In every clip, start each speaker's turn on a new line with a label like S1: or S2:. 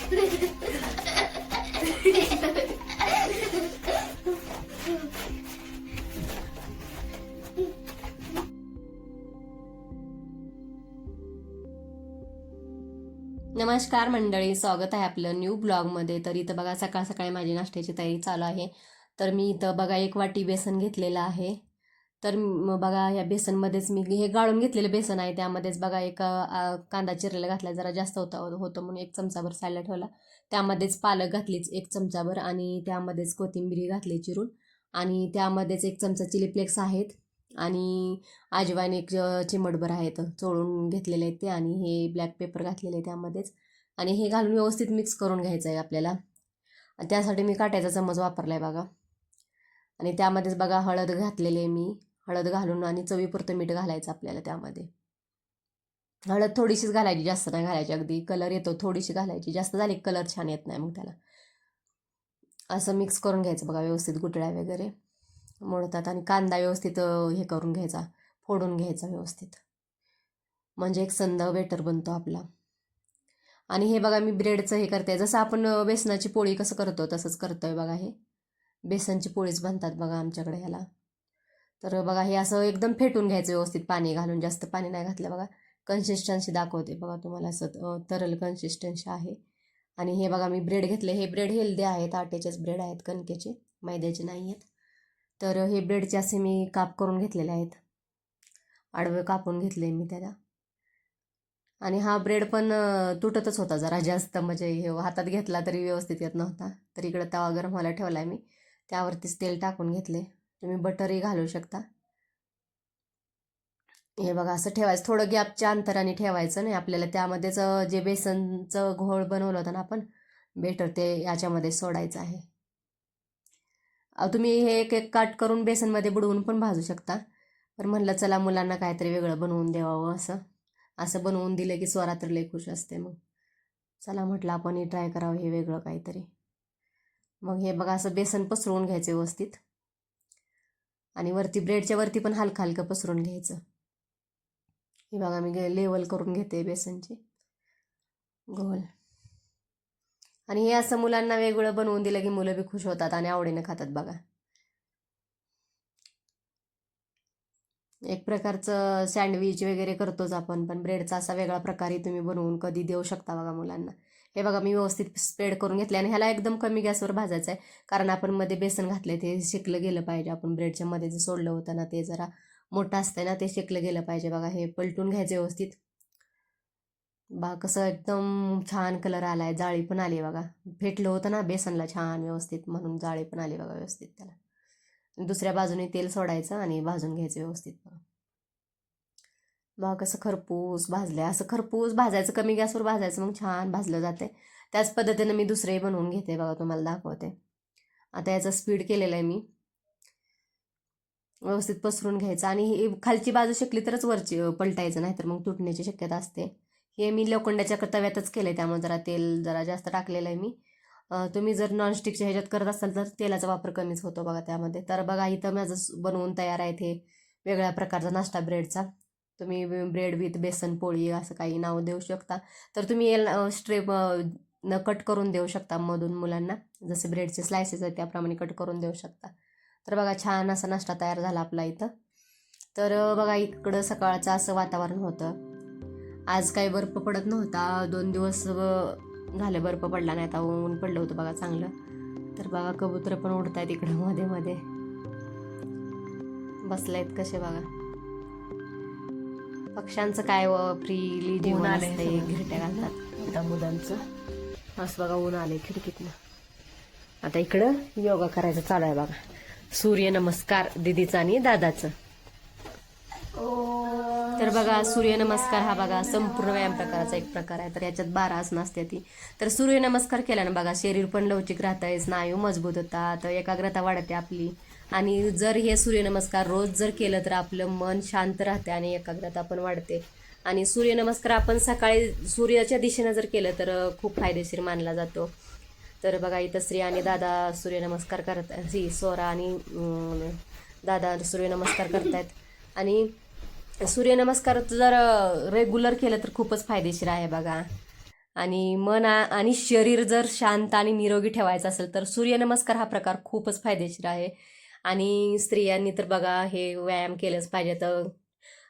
S1: नमस्कार मंडळी, स्वागत आहे आपलं न्यू ब्लॉगमध्ये. तर इथं बघा सकाळ सकाळी माझी नाश्त्याची तयारी चालू आहे. तर मी इथं बघा 1 वाटी बेसन घेतलेलं आहे. तर बघा ह्या बेसनमध्येच मी हे गाळून घेतलेलं बेसन आहे, त्यामध्येच बघा एक कांदा चिरलेला घातला, जरा जास्त होतं म्हणून 1 चमचाभर सायला ठेवला. त्यामध्येच पालक घातलीच 1 चमचाभर आणि त्यामध्येच कोथिंबीर घातली चिरून आणि त्यामध्येच 1 चमचा चिली फ्लेक्स आहेत आणि अजवाईन 1 चिमटभर आहेत चोळून घेतलेले आहेत ते आणि हे ब्लॅक पेपर घातलेले आहे त्यामध्येच आणि हे घालून व्यवस्थित मिक्स करून घ्यायचं आहे आपल्याला. त्यासाठी मी काट्याचा चमच वापरला आहे बघा. आणि त्यामध्येच बघा हळद घातलेली आहे मी. हळद घालून आणि चवीपुरतं मीठ घालायचं आपल्याला त्यामध्ये. हळद थोडीशीच घालायची, जास्त नाही घालायची. अगदी कलर येतो थोडीशी घालायची, जास्त झाली कलर छान येत नाही मग त्याला. असं मिक्स करून घ्यायचं बघा व्यवस्थित, गुठळ्या वगैरे मोडतात आणि कांदा व्यवस्थित हे करून घ्यायचा, फोडून घ्यायचा व्यवस्थित, म्हणजे एक संध बेटर बनतो आपला. आणि हे बघा मी ब्रेडचं हे करते, जसं आपण बेसनाची पोळी कसं करतो तसंच करतोय बघा. हे बेसनची पोळीच बनतात बघा आमच्याकडे ह्याला. तर बघा हे असं एकदम फेटून घ्यायचं व्यवस्थित पाणी घालून, जास्त पाणी नाही घातलं बघा. कन्सिस्टन्सी दाखवते बघा तुम्हाला, असं तरल कन्सिस्टन्सी आहे. आणि हे बघा मी ब्रेड घेतले, हे ब्रेड हेल्दी आहेत, आट्याचेच ब्रेड आहेत, कणकेचे, मैद्याचे नाही आहेत. तर हे ब्रेडचे असे मी काप करून घेतलेले आहेत, आडवे कापून घेतले मी त्याला. आणि हा ब्रेड पण तुटतच होता जरा जास्त, म्हणजे हे हातात घेतला तरी व्यवस्थित येत नव्हता. तर इकडं तवा गरम व्हायला ठेवला आहे मी, त्यावरतीच तेल टाकून घेतले. तुम्ही बटरही घालू शकता. हे बघा असं ठेवायचं, थोडं गॅपच्या अंतराने ठेवायचं नाही आपल्याला. त्यामध्येच जे बेसनचं घोळ बनवलं होतं ना आपण बेटर, ते याच्यामध्ये सोडायचं आहे. तुम्ही हे एक एक काट करून बेसनमध्ये बुडवून पण भाजू शकता. पण म्हणलं चला मुलांना काहीतरी वेगळं बनवून द्यावं, असं बनवून दिलं की स्वरा तर लय खुश असते. मग चला म्हटलं आपणही ट्राय करावं हे वेगळं काहीतरी. मग हे बघा असं बेसन पसरवून घ्यायचं व्यवस्थित आणि वरती ब्रेडच्या वरती पण हलकं हलकं पसरून घ्यायचं. हे बघा मी लेवल करून घेते बेसनची गोल. आणि हे असं मुलांना वेगळं बनवून दिलं की मुलं बी खुश होतात आणि आवडीनं खातात बघा. एक प्रकारचं सँडविच वगैरे करतोच आपण, पण ब्रेडचा असा वेगळा प्रकारही तुम्ही बनवून कधी देऊ शकता बघा मुलांना. हे बघा मी व्यवस्थित स्प्रेड करून घेतले आणि ह्याला एकदम कमी गॅसवर भाजायचं आहे, कारण आपण मध्ये बेसन घातले ते शेकलं गेलं पाहिजे. आपण ब्रेडच्या मध्ये जे सोडलं होतं ना ते जरा मोठं असतंय ना, ते शेकलं गेलं पाहिजे बघा. हे पलटून घ्यायचं व्यवस्थित. बघा कसं एकदम छान कलर आलाय, जाळी पण आली बघा. फेटलं होतं ना बेसनला छान व्यवस्थित, म्हणून जाळी पण आली बघा व्यवस्थित त्याला. दुसऱ्या बाजूने तेल सोडायचं आणि भाजून घ्यायचं व्यवस्थित बघा. बघा कसं खरपूस भाजलंय, असं खरपूस भाजायचं, कमी गॅसवर भाजायचं, मग छान भाजलं जाते. त्याच पद्धतीनं मी दुसरेही बनवून घेते बघा, तुम्हाला दाखवते. आता याचा स्पीड केलेला आहे मी. व्यवस्थित पसरून घ्यायचं आणि खालची बाजू शेकली तरच वरची पलटायचं, नाहीतर मग तुटण्याची शक्यता असते. हे मी लोखंडाच्या तव्यातच केलं, त्यामुळे जरा तेल जरा जास्त टाकलेलं आहे मी. तुम्ही जर नॉनस्टिकच्या ह्याच्यात करत असाल तर तेलाचा वापर कमीच होतो बघा त्यामध्ये. तर बघा इथं माझं बनवून तयार आहे ते वेगळ्या प्रकारचा नाश्ता ब्रेडचा. तुम्ही ब्रेड विथ बेसन पोळी असं काही नाव देऊ शकता. तर तुम्ही स्ट्रेप न कट करून देऊ शकता मधून मुलांना, जसे ब्रेडचे स्लायसेस आहेत त्याप्रमाणे कट करून देऊ शकता. तर बघा छान असा नाश्ता तयार झाला आपला इथं. तर बघा इकडं सकाळचं असं वातावरण होतं. आज काही बर्फ पडत नव्हता, 2 दिवस झाले बर्फ पडला नाही, आता ऊन पडलं होतं बघा चांगलं. तर बघा कबूतर पण उडत आहेत इकडं मध्ये मध्ये बसलायत कसे बघा. पक्ष्यांचं काय फ्रीली जीवन असतंय, घिरट्या घालतात आता मुलांचं. असं बघा ऊन आले खिडकीतनं. आता इकडं योगा करायचं चालू आहे बघा, सूर्यनमस्कार दीदीचा आणि दादाचं. तर बघा सूर्यनमस्कार हा बघा संपूर्ण व्यायाम प्रकाराचा एक प्रकार आहे. तर याच्यात 12 आसनं असते ती. तर सूर्यनमस्कार केल्यानं बघा शरीर पण लवचिक राहतंय, स्नायू मजबूत होतात, एकाग्रता वाढते आपली. आणि जर हे सूर्यनमस्कार रोज जर केलं तर आपलं मन शांत राहते आणि एकाग्रता पण वाढते. आणि सूर्यनमस्कार आपण सकाळी सूर्याच्या दिशेनं जर केलं तर खूप फायदेशीर मानला जातो. तर बघा इथं श्री आणि दादा सूर्यनमस्कार करतात, स्वरा आणि दादा सूर्यनमस्कार करतायत. आणि सूर्यनमस्कार जर रेग्युलर केलं तर खूपच फायदेशीर आहे बघा. आणि आणि शरीर जर शांत आणि निरोगी ठेवायचं असेल तर सूर्यनमस्कार हा प्रकार खूपच फायदेशीर आहे. आणि स्त्रियांनी तर बघा हे व्यायाम केलंच पाहिजे. तर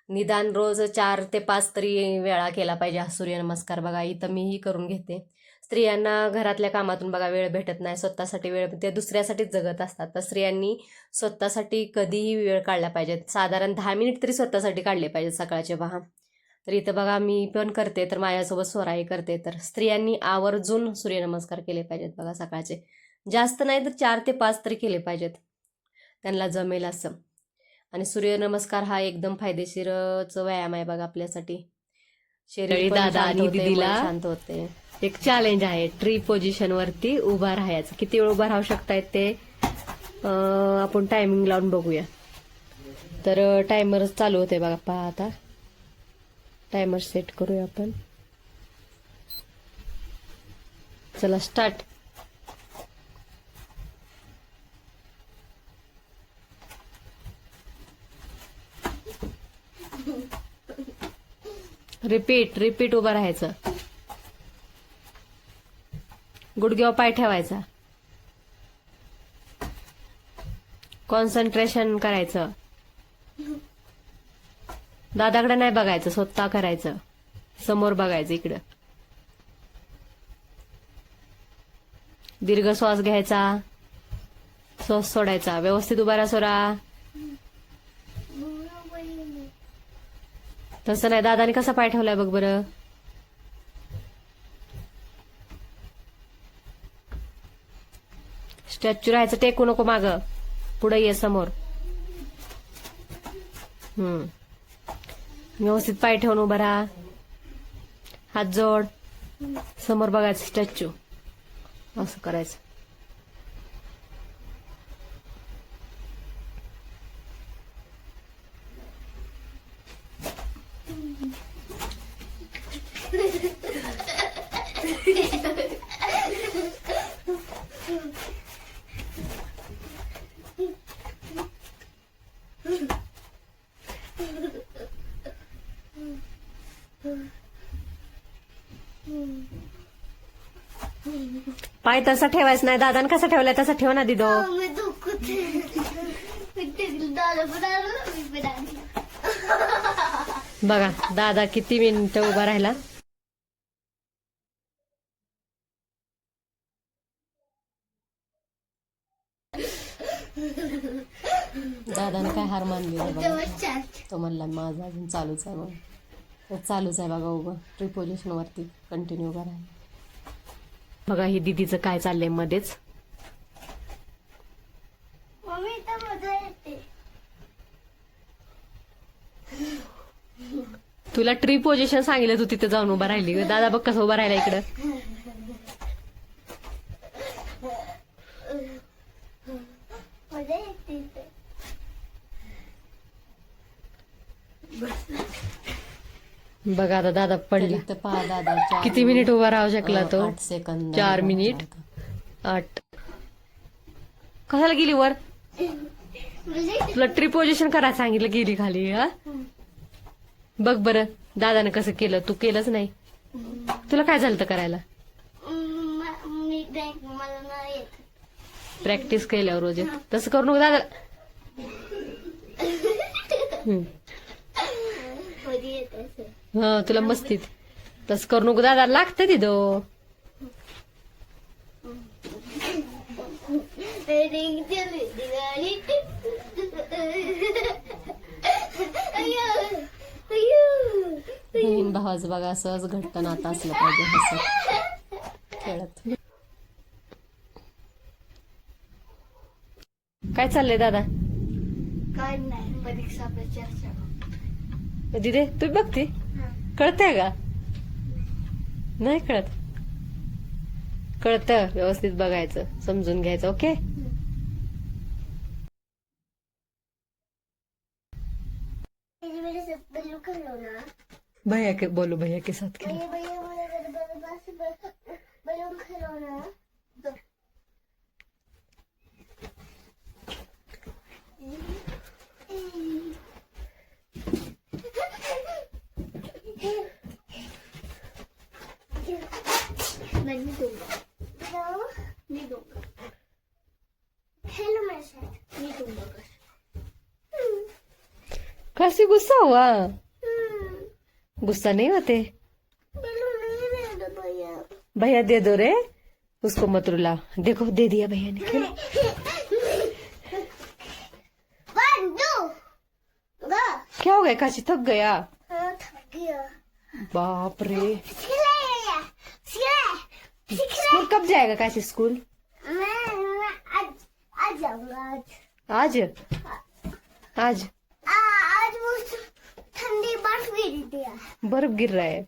S1: निदान रोज 4 ते 5 तरी वेळा केला पाहिजे हा सूर्यनमस्कार. बघा इथं मीही करून घेते. स्त्रियांना घरातल्या कामातून बघा वेळ भेटत नाही, स्वतःसाठी वेळ, ते दुसऱ्यासाठीच जगत असतात. तर स्त्रियांनी स्वतःसाठी कधीही वेळ काढला पाहिजे. साधारण 10 मिनिट तरी स्वतःसाठी काढले पाहिजे सकाळचे पहा. तर इथं बघा मी पण करते, तर माझ्यासोबत स्वराही करते. तर स्त्रियांनी आवर्जून सूर्यनमस्कार केले पाहिजेत बघा सकाळचे. जास्त नाही तर 4 ते 5 तरी केले पाहिजेत, त्यांना जमेल असं. आणि सूर्यनमस्कार हा एकदम फायदेशीरच व्यायाम आहे बघा आपल्यासाठी. शरीर पण
S2: दादा
S1: शांत
S2: आणि
S1: होते,
S2: दीदीला
S1: मन शांत होते.
S2: एक चॅलेंज आहे, ट्री पोझिशन वरती उभा राहायचं. किती वेळ उभा राहू शकतायत ते आपण टायमिंग लावून बघूया. तर टायमर चालू होते बघा, पहा आता टायमर सेट करूया आपण. चला स्टार्ट. रिपीट उभं राहायचं. गुडघ्यावर पाय ठेवायचा. कॉन्सन्ट्रेशन करायचं. दादाकडे नाही बघायचं, स्वतः करायचं. समोर बघायचं इकडं. दीर्घ श्वास घ्यायचा, श्वास सोडायचा. व्यवस्थित उभा राहा सोरा. तसं नाही, दादाने कसा पाय ठेवलाय बघ बरं. स्टॅच्यू राहायचं, टेकू नको माग, पुढे ये समोर. व्यवस्थित पाय ठेवून उभा राहा. हात जोड, समोर बघायचं, स्टॅच्यू असं करायचं. पाय तसा ठेवायच नाही. दादाने कसा ठेवलाय तसा ठेव ना दिदो. बघा दादा किती मिनिटं उभा राहिला.
S1: दादाने काय हार मानली बघा. तो म्हणला माझा अजून चालूच आहे. मग तर चालूच आहे बघा उभं. ट्री पोझिशन वरती कंटिन्यू उभा राहा.
S2: बघा ही दीदीचं काय चाललंय मध्येच. तुला ट्री पोझिशन सांगितलं, तू तिथे जाऊन उभा राहिली. दादा बघ कसं उभा राहिला इकडं. बघा आता दादा पडला.
S1: तर पहा दादा
S2: किती मिनिट उभा राहू शकला तो.
S1: 8 सेकंद.
S2: 4 मिनिट 8. कशाला गेली वर. तुला ट्री पोझिशन करायला सांगितलं, गेली खाली. हा बघ बरं दादाने कसं केलं, तू केलंच नाही. तुला काय झालं करायला. प्रॅक्टिस केल्यावर रोज तसं करू नको दादा. हा तुला मस्तीत तसं करू नको दादा, लागतं तिथं.
S1: बहीण भावाचं बघा असंच घट्ट नातं असलं पाहिजे असं खेळत.
S2: काय चाललंय दादा.
S3: काय नाही, परीक्षा पे चर्चा.
S2: दिदे तू बघते, कळतंय का. नाही कळत. कळतं, व्यवस्थित बघायचं, समजून घ्यायचं. ओके. भैया के बोलो, भैया के साथ खेलो.
S3: बलून खिलौना. मैं नहीं दूंगा। तो नहीं दूंगा। खेलो मेरे साथ। नहीं दूंगा बस।
S2: कैसे गुस्सा हुआ? गुस्सा नहीं होते?
S3: बैलून नहीं दे दो भैया।
S2: भैया दे दो रे, उसको मत रुला। देखो दे दिया भैया ने। खेलो।
S3: 1 2 गो।
S2: क्या हो गया काशी, थक गया?
S3: हाँ, थक गया।
S2: बाप रे।
S3: सिखला
S2: स्कूल कब जाएगा काशी स्कूल?
S3: मैं आज जाऊंगा
S2: आज आज
S3: आज वो ठंडी बर्फ गिरी थी।
S2: बर्फ गिर रहा है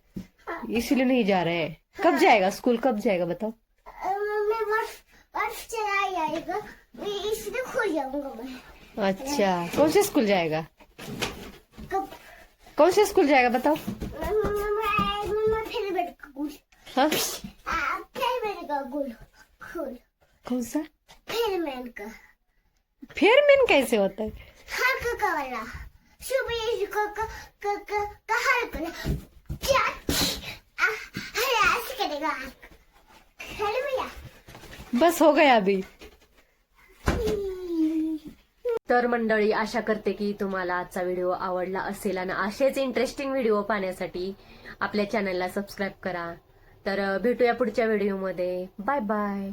S2: इसीलिए नहीं जा रहे हैं। कब जाएगा स्कूल, कब जाएगा बताओ?
S3: मैं बर्फ चला जाएगा, इसलिए खो जाऊंगा मैं।
S2: अच्छा, कौन से स्कूल जाएगा?
S3: कब
S2: कौन से स्कूल जाएगा बताओ?
S3: मैं फिर बैठ का गुल
S2: हाँ,
S3: फिर बैठ का गुल गुल
S2: कौन सा?
S3: फिर मैन का
S2: फेयरमैन कैसे होता है?
S3: हर का वाला सुबह का हर का क्या ऐसे करेगा। हेलो भैया।
S2: बस हो गया अभी। तर मंडळी, आशा करते की तुम्हाला आजचा व्हिडिओ आवडला असेल आणि असेच इंटरेस्टिंग व्हिडिओ पाहण्यासाठी आपल्या चॅनलला सबस्क्राईब करा. तर भेटूया पुढच्या व्हिडिओमध्ये. Bye bye.